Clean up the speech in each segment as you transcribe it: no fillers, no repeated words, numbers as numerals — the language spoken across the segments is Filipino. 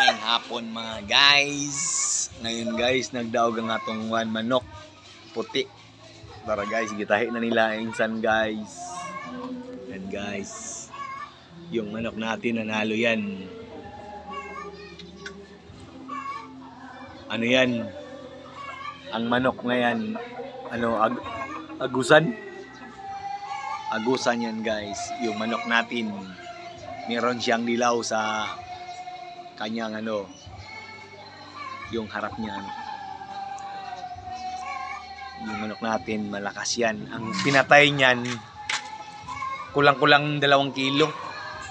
Maayong hapon mga guys. Ngayon guys, nagdaog ang atong one manok puti. Tara guys, gitahi na nila insan guys. Yan guys. Yung manok natin nanalo yan. Ano yan? Ang manok ngayon, agusan. Agusan yan guys. Yung manok natin, meron siyang dilaw sa kanyang yung harap niya yung manok natin malakas yan. Ang pinatay niyan kulang-kulang 2 kilo.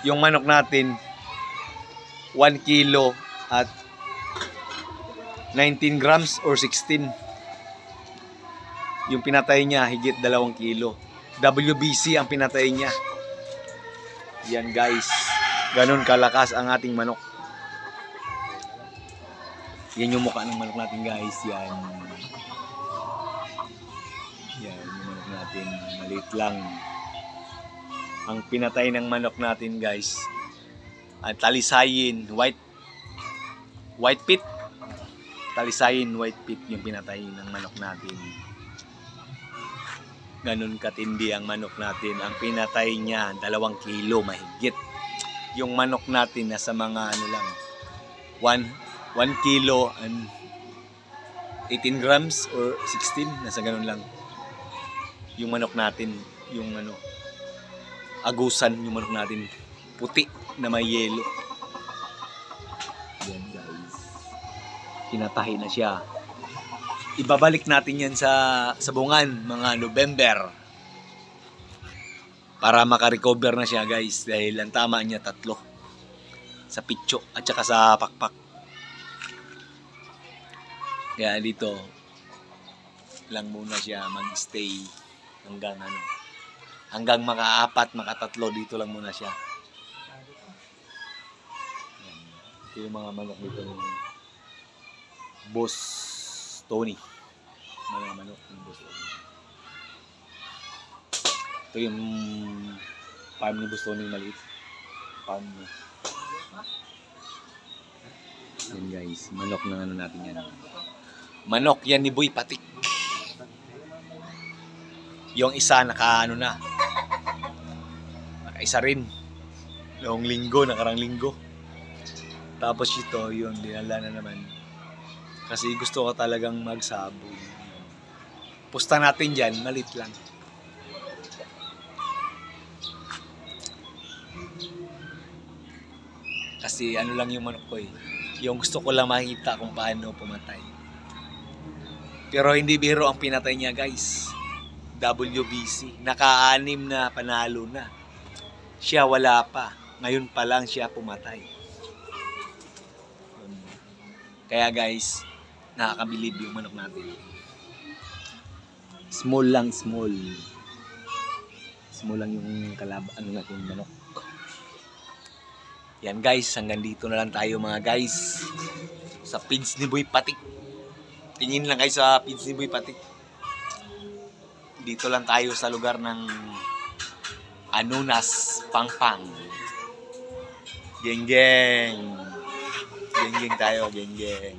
Yung manok natin 1 kilo at 19 grams or 16. Yung pinatay niya higit 2 kilo. WBC ang pinatay niya. Yan guys, ganun kalakas ang ating manok. Yan yung mukha ng manok natin guys. Yan yung manok natin. Maliit lang. Ang pinatay ng manok natin guys, talisayin white pit. Talisayin white pit yung pinatay ng manok natin. Ganun katindi ang manok natin. Ang pinatay niya 2 kilo mahigit. Yung manok natin nasa mga 1 kilo and 18 grams or 16, nasa ganun lang. Yung manok natin, yung agusan, yung manok natin puti na may yelo. Yan guys, kinatahi na siya. Ibabalik natin yan sa bungan mga November para makarecover na siya guys, dahil ang tama niya 3 sa pitso at saka sa pakpak. Kaya dito lang muna siya mag-stay hanggang maka-4, maka-3 dito lang muna siya. Ito yung mga manok dito ng Boss Tony. Mga manok ng Boss Tony. Ito yung farm ni Boss Tony, maliit. Farm niya. Yan guys, manok ng natin yan. Manok yan ni Boy Patik. Yung isa nakaisa rin. Nakarang linggo. Tapos ito, yung dinala na naman. Kasi gusto ko talagang magsabog. Pusta natin dyan, malit lang. Kasi lang yung manok ko eh. Yung gusto ko lang makita kung paano pumatay. Pero hindi biro ang pinatay niya guys. WBC. Naka-6 na panalo na. Siya wala pa. Ngayon pa lang siya pumatay. Kaya guys, nakakabilib yung manok natin. Small lang, small. Small lang yung natin manok. Yan guys, hanggang dito na lang tayo mga guys. Sa feeds ni Boy Patik. Tingin lang kayo sa feeds ni Boy Patik. Dito lang tayo sa lugar ng Anunas, Pangpang. Geng-geng. Geng-geng tayo, geng-geng.